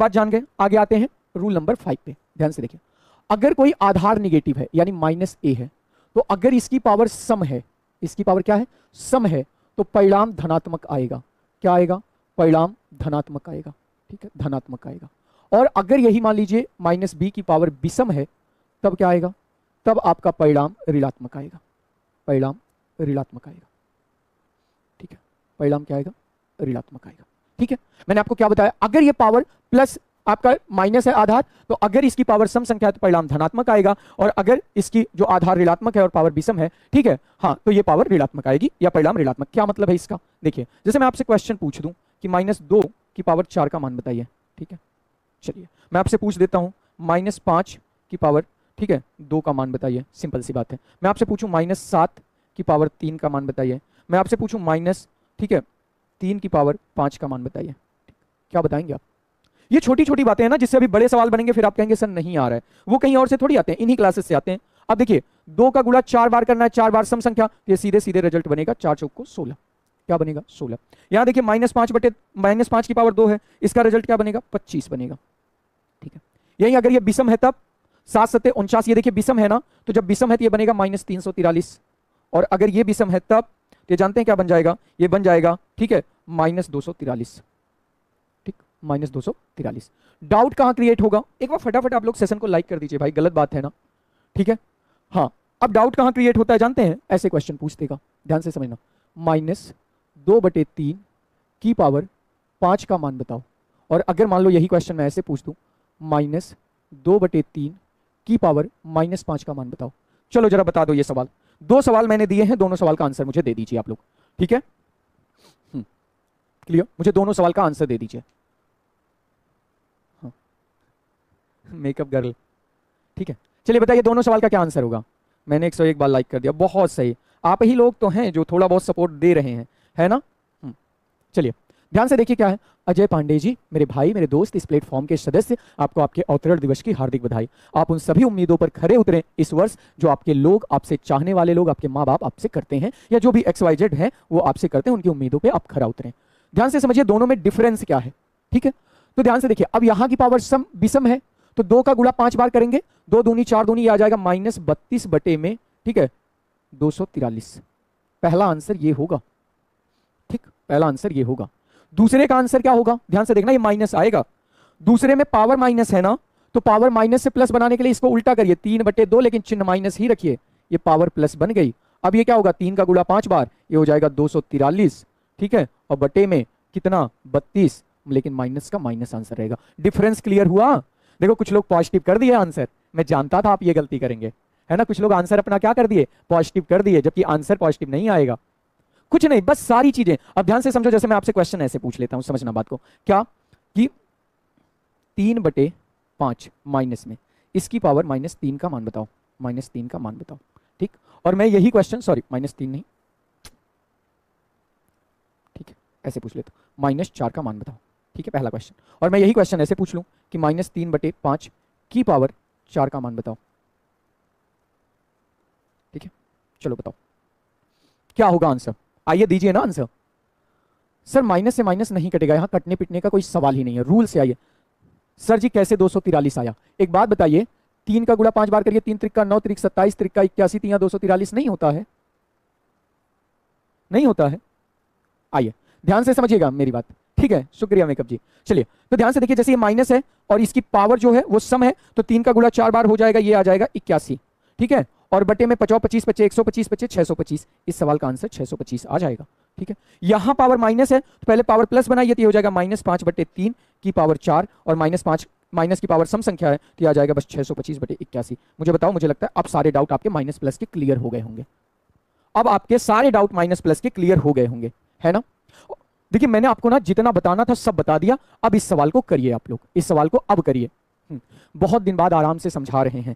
बात जान गए, आगे आते हैं रूल नंबर 5 पे। ध्यान से देखिए, अगर कोई आधार निगेटिव है यानी -a है, तो अगर इसकी पावर सम है, इसकी पावर क्या है, सम है, तो परिणाम धनात्मक आएगा। क्या आएगा, परिणाम धनात्मक आएगा। ठीक है, धनात्मक आएगा। और अगर यही मान लीजिए -b की पावर विषम है, तब क्या आएगा, तब आपका परिणाम ऋणात्मक आएगा। परिणाम ऋणात्मक आएगा। ठीक है, परिणाम क्या आएगा, ऋणात्मक आएगा। ठीक है, मैंने आपको क्या बताया, अगर ये पावर प्लस आपका माइनस है आधार, तो अगर इसकी पावर सम संख्या है तो परिणाम धनात्मक आएगा, और अगर इसकी जो आधार ऋणात्मक है और पावर विषम है, ठीक है, हाँ, तो ये पावर ऋणात्मक आएगी या परिणाम ऋणात्मक। क्या मतलब है इसका, देखिए, जैसे मैं आपसे क्वेश्चन पूछ दूं कि -2 की पावर 4 का मान बताइए। ठीक है, चलिए मैं आपसे पूछ देता हूं -5 की पावर, ठीक है, 2 का मान बताइए। सिंपल सी बात है। मैं आपसे पूछूं -7 की पावर 3 का मान बताइए। मैं आपसे पूछूं ठीक है 3 की पावर 5 का मान बताइए। क्या बताएंगे आप? ये छोटी छोटी बातें हैं ना, जिससे अभी बड़े सवाल बनेंगे, फिर आप कहेंगे सर नहीं आ रहा है। वो कहीं और से थोड़ी आते हैं, इन्हीं क्लासेस से आते हैं। अब देखिए, 2 का गुणा 4 बार करना है, 4 बार सम संख्या, ये सीधे सीधे रिजल्ट बनेगा 4 चौक को 16। क्या बनेगा, 16। यहां देखिए -5 की पावर 2 है, इसका रिजल्ट क्या बनेगा, 25 बनेगा। ठीक है, यही अगर ये विषम है तब 7 7 49, ये देखिए विषम है ना, तो जब विषम है तो ये बनेगा -343, और अगर ये विषम है तब ये जानते हैं क्या बन जाएगा, ये बन जाएगा, ठीक है, -243। ठीक, -243। डाउट कहां क्रिएट होगा, एक बार फटाफट आप लोग सेशन को लाइक कर दीजिए भाई, गलत बात है ना। ठीक है, हाँ, अब डाउट कहां क्रिएट होता है जानते हैं, ऐसे क्वेश्चन पूछ देगा, ध्यान से समझना। -2/3 की पावर 5 का मान बताओ। और अगर मान लो यही क्वेश्चन मैं ऐसे पूछ दूं, -2/3 की पावर -5 का मान बताओ। चलो जरा बता दो ये सवाल। 2 सवाल मैंने दिए हैं, दोनों सवाल का आंसर मुझे दे दीजिए आप लोग। ठीक है, क्लियर, मुझे दोनों सवाल का आंसर दे दीजिए। हाँ, मेकअप गर्ल, ठीक है, चलिए बताइए दोनों सवाल का क्या आंसर होगा। मैंने 101 बार लाइक कर दिया, बहुत सही। आप ही लोग तो हैं जो थोड़ा बहुत सपोर्ट दे रहे हैं, है ना। चलिए ध्यान से देखिए क्या है। अजय पांडे जी, मेरे भाई, मेरे दोस्त, इस प्लेटफॉर्म के सदस्य, आपको आपके अवतरण दिवस की हार्दिक बधाई। आप उन सभी उम्मीदों पर खरे उतरे इस वर्ष जो आपके लोग, आपसे चाहने वाले लोग, आपके माँ बाप आपसे करते हैं, या जो भी XYZ है वो आपसे करते हैं, उनकी उम्मीदों पर आप खरा उतरे। ध्यान से समझिए दोनों में डिफरेंस क्या है। ठीक है, तो ध्यान से देखिए, अब यहां की पावर सम विषम है, तो 2 का गुणा 5 बार करेंगे, 2 दूनी 4 दूनी, आ जाएगा -32 बटे में, ठीक है, 243। पहला आंसर ये होगा। ठीक, पहला आंसर ये होगा। दूसरे का आंसर क्या होगा, ध्यान से देखना, ये माइनस आएगा। दूसरे में पावर माइनस है ना, तो पावर माइनस से प्लस बनाने के लिए इसको उल्टा करिए, 3/2, लेकिन चिन्ह माइनस ही रखिए, ये पावर प्लस बन गई। अब ये क्या होगा, 3 का गुणा 5 बार, ये हो जाएगा 243। ठीक है, और बटे में कितना, 32, लेकिन माइनस का माइनस आंसर रहेगा। डिफरेंस क्लियर हुआ। देखो कुछ लोग पॉजिटिव कर दिए आंसर, मैं जानता था आप ये गलती करेंगे, है ना। कुछ लोग आंसर अपना क्या कर दिए, पॉजिटिव कर दिए, जबकि आंसर पॉजिटिव नहीं आएगा। कुछ नहीं, बस सारी चीजें अब ध्यान से समझो। जैसे मैं आपसे क्वेश्चन ऐसे पूछ लेता हूं, समझना बात को, क्या कि 3/5 माइनस में इसकी पावर -3 का मान बताओ, -3 का मान बताओ। ठीक, और मैं यही क्वेश्चन, सॉरी -3 नहीं, ठीक है, ऐसे पूछ लेता हूं, -4 का मान बताओ। ठीक है, पहला क्वेश्चन। और मैं यही क्वेश्चन ऐसे पूछ लूं कि -3/5 की पावर 4 का मान बताओ। ठीक है, चलो बताओ क्या होगा आंसर, आइए दीजिए ना आंसर। सर माइनस से माइनस नहीं कटेगा, यहां कटने पिटने का कोई सवाल ही नहीं है, रूल से आइए। सर जी कैसे 243 आया, एक बात बताइए, 3 का गुणा 5 बार करिए, 3 त्रिक का 9, त्रिक 27, त्रिक का 81, 3 243 नहीं होता है, नहीं होता है। आइए ध्यान से समझिएगा मेरी बात, ठीक है, शुक्रिया मेकअप जी। चलिए तो ध्यान से देखिए, जैसे ये माइनस है और इसकी पावर जो है वो सम है, तो 3 का गुणा 4 बार हो जाएगा, ये आ जाएगा 81। ठीक है, और बटे में 50 25 बचे 125 बचे 625। इस सवाल का आंसर 625 आ जाएगा। ठीक है, यहां पावर माइनस है तो पहले पावर प्लस बनाइए, तो हो जाएगा -5/3 की पावर 4, और -5 माइनस की पावर सम संख्या है तो आ जाएगा बस 625/81। मुझे बताओ, मुझे लगता है अब सारे डाउट आपके माइनस प्लस के क्लियर हो गए होंगे। अब आपके सारे डाउट माइनस प्लस के क्लियर हो गए होंगे, है ना। देखिए मैंने आपको ना जितना बताना था सब बता दिया। अब इस सवाल को करिए, आप लोग इस सवाल को अब करिए। बहुत दिन बाद आराम से समझा रहे हैं।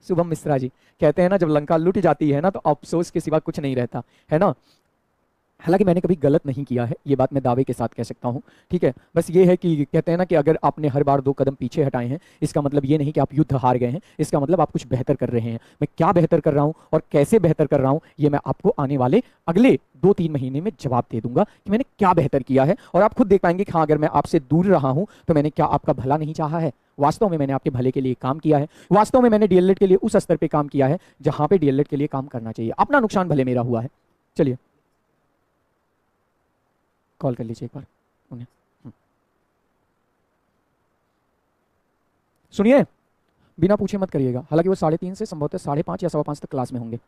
शुभम मिश्रा जी कहते हैं ना, जब लंका लुट जाती है ना तो अफसोस के सिवा कुछ नहीं रहता, है ना। हालांकि मैंने कभी गलत नहीं किया है, ये बात मैं दावे के साथ कह सकता हूँ, ठीक है। बस ये है कि कहते हैं ना कि अगर आपने हर बार 2 कदम पीछे हटाए हैं, इसका मतलब ये नहीं कि आप युद्ध हार गए हैं, इसका मतलब आप कुछ बेहतर कर रहे हैं। मैं क्या बेहतर कर रहा हूँ और कैसे बेहतर कर रहा हूँ, ये मैं आपको आने वाले अगले 2-3 महीने में जवाब दे दूंगा कि मैंने क्या बेहतर किया है, और आप खुद देख पाएंगे कि हाँ, अगर मैं आपसे दूर रहा हूँ तो मैंने क्या आपका भला नहीं चाहा है, वास्तव में मैंने आपके भले के लिए काम किया है, वास्तव में मैंने डीएलएड के लिए उस स्तर पे काम किया है जहां पे डीएलएड के लिए काम करना चाहिए। अपना नुकसान भले मेरा हुआ है। चलिए कॉल कर लीजिए एक बार उन्हें। सुनिए, बिना पूछे मत करिएगा, हालांकि वो 3:30 से संभवतः 5:30 या 5:15 तक क्लास में होंगे।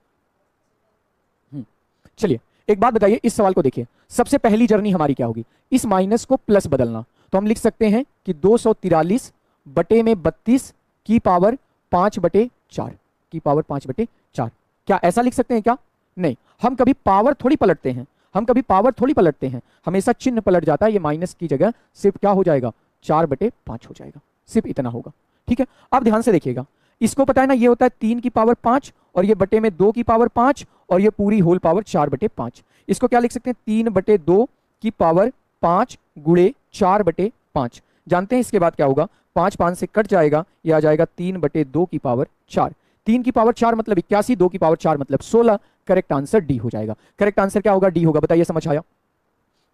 चलिए एक बात बताइए, इस सवाल को देखिए। सबसे पहली जर्नी हमारी क्या होगी, इस माइनस को प्लस बदलना। तो हम लिख सकते हैं कि 243 बटे में 32 की पावर 5/4 की पावर 5/4। क्या ऐसा लिख सकते हैं क्या? नहीं, हम कभी पावर थोड़ी पलटते हैं, हम कभी पावर थोड़ी पलटते हैं, हमेशा चिन्ह पलट जाता है। ये माइनस की जगह सिर्फ क्या हो जाएगा, 4/5 हो जाएगा, सिर्फ इतना होगा। ठीक है, अब ध्यान से देखिएगा, इसको पता है ना, ये होता है 3 की पावर 5 और ये बटे में 2 की पावर 5 और ये पूरी होल पावर 4/5। इसको क्या लिख सकते हैं, 3/2 की पावर 5 गुणे 4/5। जानते हैं इसके बाद क्या होगा, 5 5 से कट जाएगा, ये आ जाएगा 3/2 की पावर 4। 3 की पावर 4 मतलब 81, 2 की पावर 4 मतलब 16। करेक्ट आंसर डी हो जाएगा। करेक्ट आंसर क्या होगा, डी होगा। बताइए समझ आया?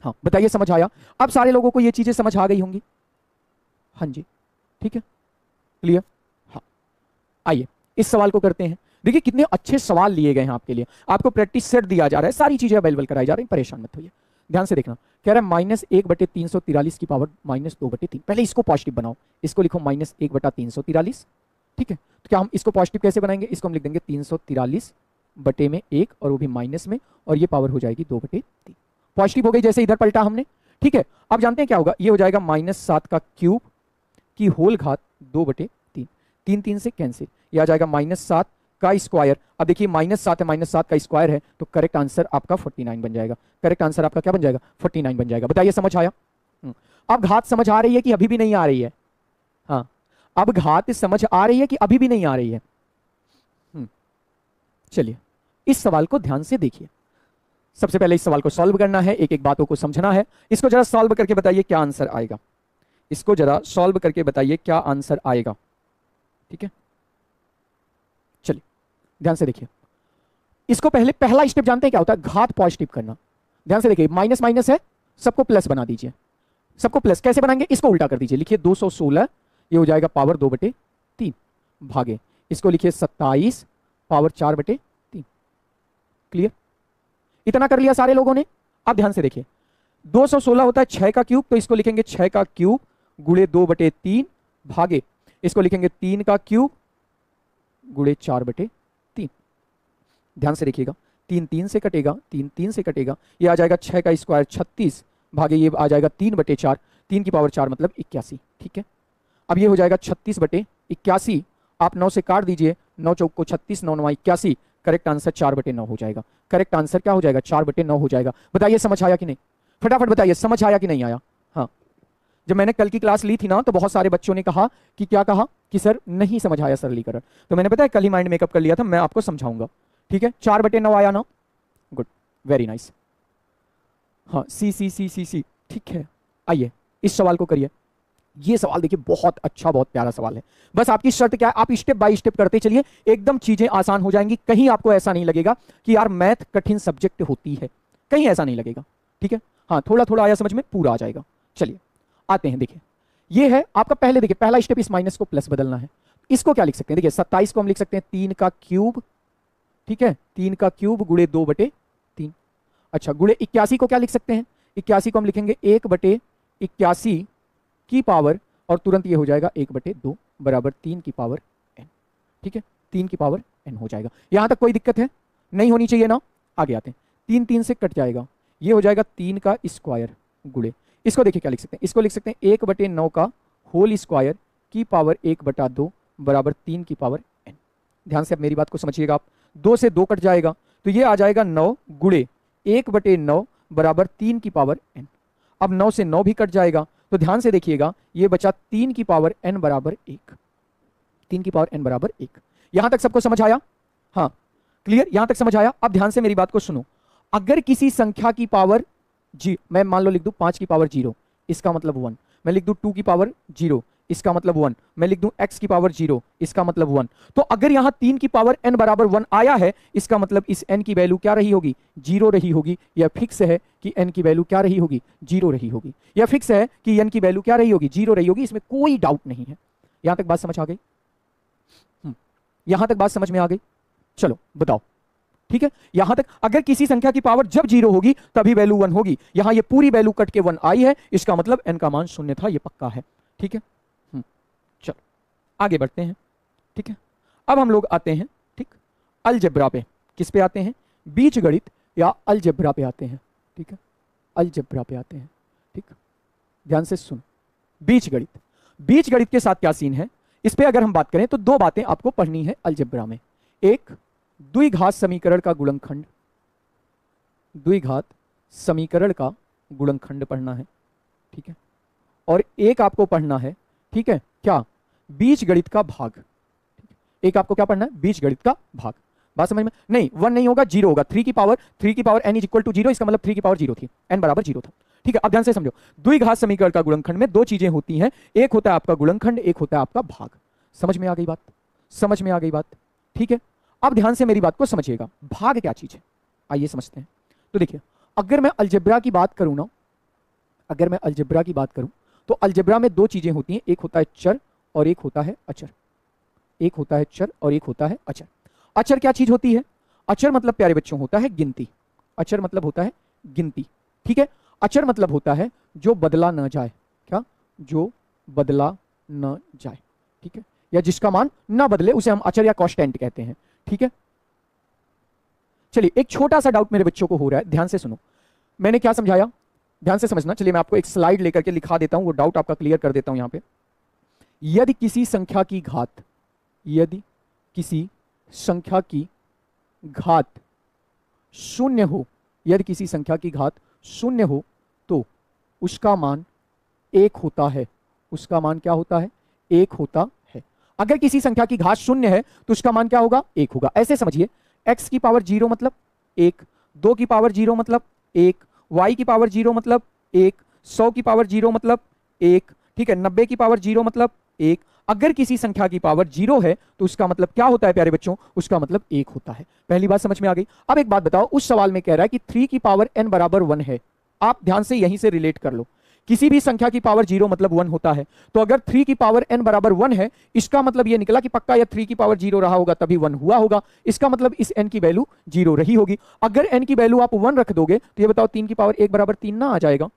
हाँ बताइए समझ आया? अब सारे लोगों को ये चीजें समझ आ गई होंगी। हाँ जी, ठीक है, क्लियर। हाँ, आइए इस सवाल को करते हैं। देखिए कितने अच्छे सवाल लिए गए हैं आपके लिए, आपको प्रैक्टिस सेट दिया जा रहा है, सारी चीजें अवेलेबल कराई जा रही हैं, परेशान मत होइए। ध्यान से देखना, कह रहा है -1/343 की पावर -2/3। पहले इसको पॉजिटिव बनाओ, इसको लिखो -1/343। ठीक है, तो क्या हम इसको पॉजिटिव कैसे बनाएंगे, इसको हम लिख देंगे 343 बटे में 1 और वो भी माइनस में, और ये पावर हो जाएगी 2/3। पॉजिटिव हो गई जैसे इधर पलटा हमने। ठीक है, अब जानते हैं क्या होगा, ये हो जाएगा -7 का क्यूब की होल घात 2/3। 3 3 से कैंसिल, ये आ जाएगा -7 का स्क्वायर। अब देखिए -7 है, -7 का स्क्वायर है, तो करेक्ट आंसर आपका 49 बन जाएगा। करेक्ट आंसर आपका क्या बन जाएगा, 49 बन जाएगा। बताइए समझ आया? अब घात समझ आ रही है कि अभी भी नहीं आ रही है? हाँ, अब घात समझ आ रही है कि अभी भी नहीं आ रही है? चलिए इस सवाल को ध्यान से देखिए। सबसे पहले इस सवाल को सॉल्व करना है, एक एक बातों को समझना है। इसको जरा सॉल्व करके बताइए क्या आंसर आएगा, इसको जरा सॉल्व करके बताइए क्या आंसर आएगा। ठीक है, चलिए ध्यान से देखिए। इसको पहले पहला स्टेप जानते हैं क्या होता है, घात पॉजिटिव करना। ध्यान से देखिए, माइनस माइनस है, सबको प्लस बना दीजिए। सबको प्लस कैसे बनाएंगे, इसको उल्टा कर दीजिए, लिखिए 216, ये हो जाएगा पावर 2/3 भागे, इसको लिखिए 27 पावर 4/3। क्लियर? इतना कर लिया सारे लोगों ने। अब ध्यान से देखिए, 216 होता है 6 का क्यूब, तो इसको लिखेंगे 6 का क्यूब गुणे 2/3 भागे, इसको लिखेंगे 3 का क्यूब गुणे 4/3। ध्यान से देखिएगा, 3 3 से कटेगा, 3 3 से कटेगा, ये आ जाएगा 6 का स्क्वायर 36 भागे, ये आ जाएगा 3/4, 3 की पावर 4 मतलब 81। ठीक है, अब ये हो जाएगा 36/81। आप 9 से काट दीजिए, 9 चौक को 36, 9 9 81। करेक्ट आंसर 4/9 हो जाएगा। करेक्ट आंसर क्या हो जाएगा, 4/9 हो जाएगा। बताइए समझ आया कि नहीं, फटाफट बताइए समझ आया कि नहीं आया? हाँ, जब मैंने कल की क्लास ली थी ना, तो बहुत सारे बच्चों ने कहा कि क्या कहा कि सर नहीं समझ आया सरलीकरण, तो मैंने पता है कल ही माइंड मेकअप कर लिया था, मैं आपको समझाऊंगा। ठीक है, 4/9 आया ना, गुड, वेरी नाइस। हाँ, सी सी सी सी सी, ठीक है। आइए इस सवाल को करिए। ये सवाल देखिए बहुत अच्छा, बहुत प्यारा सवाल है। बस आपकी शर्त क्या है, आप स्टेप बाय स्टेप करते चलिए, एकदम चीजें आसान हो जाएंगी। कहीं आपको ऐसा नहीं लगेगा कि यार मैथ कठिन सब्जेक्ट होती है, कहीं ऐसा नहीं लगेगा। ठीक है, हाँ थोड़ा थोड़ा आया समझ में, पूरा आ जाएगा। चलिए आते हैं, देखिए ये है आपका पहले, देखिए पहला स्टेप, इस माइनस को प्लस बदलना है। इसको क्या लिख सकते हैं, देखिए 27 को हम लिख सकते हैं 3 का क्यूब। ठीक है, 3 का क्यूब गुणे 2/3। अच्छा, गुणे 81 को क्या लिख सकते हैं, 81 को हम लिखेंगे 1/81 की पावर, और तुरंत ये हो जाएगा 1/2 बराबर 3 की पावर n। ठीक है, 3 की पावर n हो जाएगा। यहां तक कोई दिक्कत है? नहीं होनी चाहिए ना। आगे आते हैं, 3 3 से कट जाएगा, ये हो जाएगा 3 का स्क्वायर गुणे, इसको देखिए क्या लिख सकते हैं, इसको लिख सकते हैं 1/9 का होल स्क्वायर की पावर 1/2 बराबर 3 की पावर n। ध्यान से अब मेरी बात को समझिएगा आप, 2 से 2 कट जाएगा, तो ये आ जाएगा 9 गुणे 1/9 बराबर 3 की पावर n। अब 9 से 9 भी कट जाएगा, तो ध्यान से देखिएगा, ये बचा 3 की पावर n बराबर 1। 3 की पावर n बराबर 1। यहां तक सबको समझ आया? हाँ क्लियर, यहां तक समझ आया? अब ध्यान से मेरी बात को सुनो। अगर किसी संख्या की पावर जी, मैं मान लो लिख दूं 5 की पावर 0, इसका मतलब 1। मैं लिख दूं 2 की पावर 0, इसका मतलब 1। मैं लिख दूं x की पावर 0, इसका मतलब 1। तो अगर यहां 3 की पावर n बराबर 1 आया है, इसका मतलब इस n की वैल्यू क्या रही होगी? 0 रही होगी। यह फिक्स है कि n की वैल्यू क्या रही होगी? 0 रही होगी। यह फिक्स है कि n की वैल्यू क्या रही होगी? 0 रही होगी। इसमें कोई डाउट नहीं है। यहां तक बात समझ आ गई? यहां तक बात समझ में आ गई? चलो बताओ। ठीक है, यहां तक अगर किसी संख्या की पावर जब 0 होगी तभी वैल्यू 1 होगी। यहां ये पूरी वैल्यू कट के 1 आई है, इसका मतलब n का मान 0 था, ये पक्का है। ठीक है, चलो आगे बढ़ते हैं। ठीक है, अब हम लोग आते हैं ठीक अलजेब्रा पे। किस पे आते हैं? बीजगणित या अलजेब्रा पे आते हैं। ठीक है, अलजेब्रा पे आते हैं। ठीक, ध्यान से सुन। बीजगणित, बीजगणित के साथ क्या सीन है, इस पे अगर हम बात करें तो दो बातें आपको पढ़नी है अलजेब्रा में। एक, द्विघात समीकरण का गुणनखंड, द्विघात समीकरण का गुणनखंड पढ़ना है। ठीक है, और एक आपको पढ़ना है, ठीक है क्या, बीजगणित का भाग। एक आपको क्या पढ़ना है? बीजगणित का भाग। बात समझ में? नहीं, 1 नहीं होगा, 0 होगा। 3 की power n is equal to 0, इसका मतलब 3 की पावर 0 थी, n बराबर 0 था। ठीक है, अब ध्यान से समझो। द्विघात समीकरण का गुणनखंड में दो चीजें होती हैं, एक होता है आपका गुणनखंड, एक होता है आपका भाग। समझ में आ गई बात? समझ में आ गई बात? ठीक है, अब ध्यान से मेरी बात को समझिएगा। भाग क्या चीज है, आइए समझते हैं। तो देखिए, अगर मैं अलजेब्रा की बात करूं ना, अगर मैं अलजेब्रा की बात करूं तो अलजेब्रा में दो चीजें होती हैं, एक होता है चर और एक होता है अचर। एक होता है चर और एक होता है अचर। अचर क्या चीज होती है? अचर मतलब प्यारे बच्चों होता है गिनती। अचर मतलब होता है गिनती। ठीक है, अचर मतलब होता है जो बदला न जाए। क्या? जो बदला न जाए। ठीक है, या जिसका मान ना बदले उसे हम अचर या कांस्टेंट कहते हैं। ठीक है, चलिए एक छोटा सा डाउट मेरे बच्चों को हो रहा है, ध्यान से सुनो। मैंने क्या समझाया, ध्यान से समझना। चलिए मैं आपको एक स्लाइड लेकर के लिखा देता हूं, वो डाउट आपका क्लियर कर देता हूं यहां पे। यदि किसी संख्या की घात, यदि किसी संख्या की घात शून्य हो, यदि किसी संख्या की घात शून्य हो तो उसका मान एक होता है। उसका मान क्या होता है? एक होता है। अगर किसी संख्या की घात शून्य है तो उसका मान क्या होगा? एक होगा। ऐसे समझिए, x की पावर 0 मतलब 1, 2 की पावर 0 मतलब 1, y की पावर 0 मतलब 1, 100 की पावर 0 मतलब 1, ठीक है, 90 की पावर 0 मतलब 1। अगर किसी संख्या की पावर 0 है तो उसका मतलब क्या होता है प्यारे बच्चों? उसका मतलब 1 होता है। पहली बात समझ में आ गई। अब एक बात बताओ, उस सवाल में कह रहा है कि 3 की पावर n बराबर 1 है। आप ध्यान से यहीं से रिलेट कर लो। किसी भी संख्या की पावर 0 मतलब 1 होता है, तो अगर 3 की पावर n बराबर 1 है, इसका मतलब यह निकला कि पक्का या 3 की पावर 0 रहा होगा तभी 1 हुआ होगा। इसका मतलब इस n की वैल्यू 0 रही होगी। अगर n की वैल्यू आप 1 रख दोगे तो ये बताओ 3 की पावर 1 बराबर 3 ना आ जाएगा?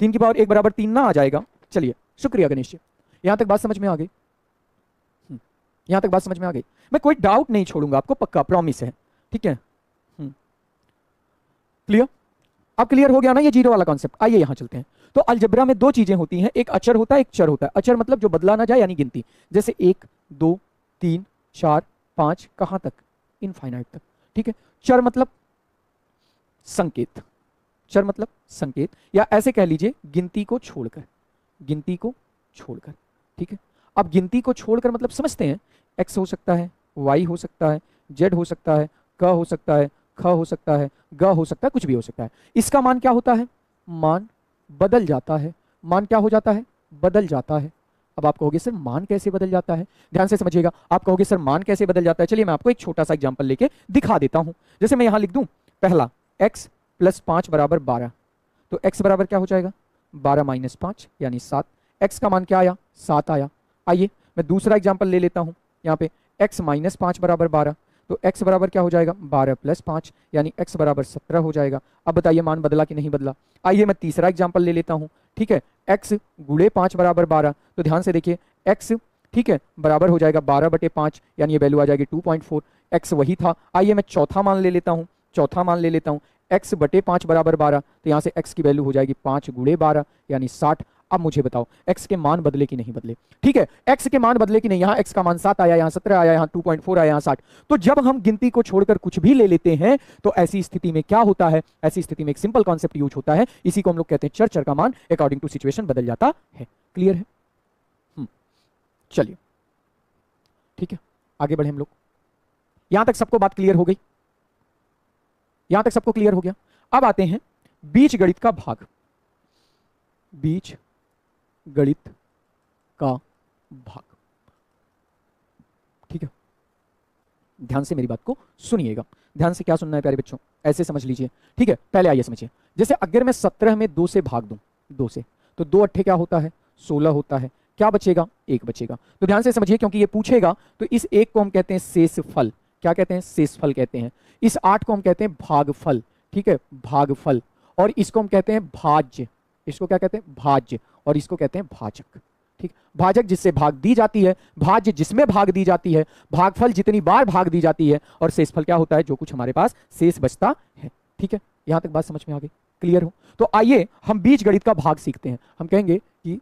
3 की पावर 1 बराबर 3 ना आ जाएगा? चलिए, शुक्रिया गणेश जी, यहां तक बात समझ में आ गई। यहां तक बात समझ में आ गई। मैं कोई डाउट नहीं छोड़ूंगा आपको, पक्का प्रॉमिस है। ठीक है, क्लियर? अब क्लियर हो गया ना ये जीरो वाला कॉन्सेप्ट? आइए यहां चलते हैं। तो अलजेब्रा में दो चीजें होती हैं, एक अचर होता है, एक चर होता है। अचर मतलब जो बदला ना जाए, यानी गिनती। जैसे 1, 2, 3, 4, 5, कहां तक? इनफाइनाइट तक। ठीक है, चर मतलब संकेत। चर मतलब संकेत, या ऐसे कह लीजिए गिनती को छोड़कर, गिनती को छोड़कर। ठीक है, अब गिनती को छोड़कर मतलब समझते हैं, x हो सकता है, y हो सकता है, z हो सकता है, क हो सकता है, ख हो सकता है, ग हो सकता है, कुछ भी हो सकता है। इसका मान क्या होता है? मान बदल जाता है। मान क्या हो जाता है? बदल जाता है। अब आप कहोगे सर मान कैसे बदल जाता है? ध्यान से समझिएगा। आप कहोगे सर मान कैसे बदल जाता है? चलिए मैं आपको एक छोटा सा एग्जांपल लेके दिखा देता हूं। जैसे मैं यहां लिख दूं, पहला x प्लस 5 बराबर 12, तो x बराबर क्या हो जाएगा? 12 माइनस 5 यानी 7। x का मान क्या आया? 7 आया। आइए मैं दूसरा एग्जांपल ले लेता हूं। यहाँ पे x माइनस 5 बराबर 12, तो x बराबर क्या हो जाएगा? 12 प्लस 5 यानी x बराबर 17 हो जाएगा। अब बताइए मान बदला कि नहीं बदला? आइए मैं तीसरा एग्जांपल ले लेता हूं। ठीक है, x गुणे 5 बराबर 12, तो ध्यान से देखिए x, ठीक है, बराबर हो जाएगा 12/5 यानी ये वैल्यू आ जाएगी 2.4। x वही था। आइए मैं चौथा मान ले लेता हूं। चौथा मान ले लेता हूं, x/5 बराबर 12, तो यहां से x की वैल्यू हो जाएगी 5 गुणे 12 यानी 60। अब मुझे बताओ x के मान बदले कि नहीं बदले? ठीक है, x के मान बदले कि नहीं? यहां x का मान 7 आया, यहां 17 आया, यहां 2.4 आया, यहां 60। तो जब हम गिनती को छोड़कर कुछ भी ले लेते हैं तो ऐसी स्थिति में क्या होता है? ऐसी स्थिति में एक सिंपल कॉन्सेप्ट यूज होता है, इसी को हम लोग कहते हैं चर। चर का मान अकॉर्डिंग टू सिचुएशन बदल जाता है। क्लियर है? चलिए ठीक है, आगे बढ़े हम लोग। यहां तक सबको बात क्लियर हो गई? यहां तक सबको क्लियर हो गया। अब आते हैं बीज गणित का भाग। बीज गणित का भाग, ठीक है। ध्यान से मेरी बात को सुनिएगा। ध्यान से क्या सुनना है प्यारे बच्चों, ऐसे समझ लीजिए, ठीक है। पहले आइए समझिए, जैसे अगर मैं 17 में 2 से भाग दूं, 2 से, तो 2 अट्ठे क्या होता है, 16 होता है। क्या बचेगा, 1 बचेगा। तो ध्यान से समझिए, क्योंकि ये पूछेगा, तो इस 1 को हम कहते हैं शेषफल। क्या कहते हैं, शेषफल कहते हैं। इस 8 को हम कहते हैं भागफल, ठीक है, भागफल। और इसको हम कहते हैं भाज्य। इसको क्या कहते हैं, भाज्य। और इसको कहते हैं भाजक, ठीक। भाजक जिससे भाग दी जाती है, भाज्य जिसमें भाग दी जाती है, भागफल जितनी बार भाग दी जाती है, और शेषफल क्या होता है, जो कुछ हमारे पास शेष बचता है, ठीक है। यहां तक बात समझ में आ गई, क्लियर हो। तो आइए हम बीज गणित का भाग सीखते हैं। हम कहेंगे कि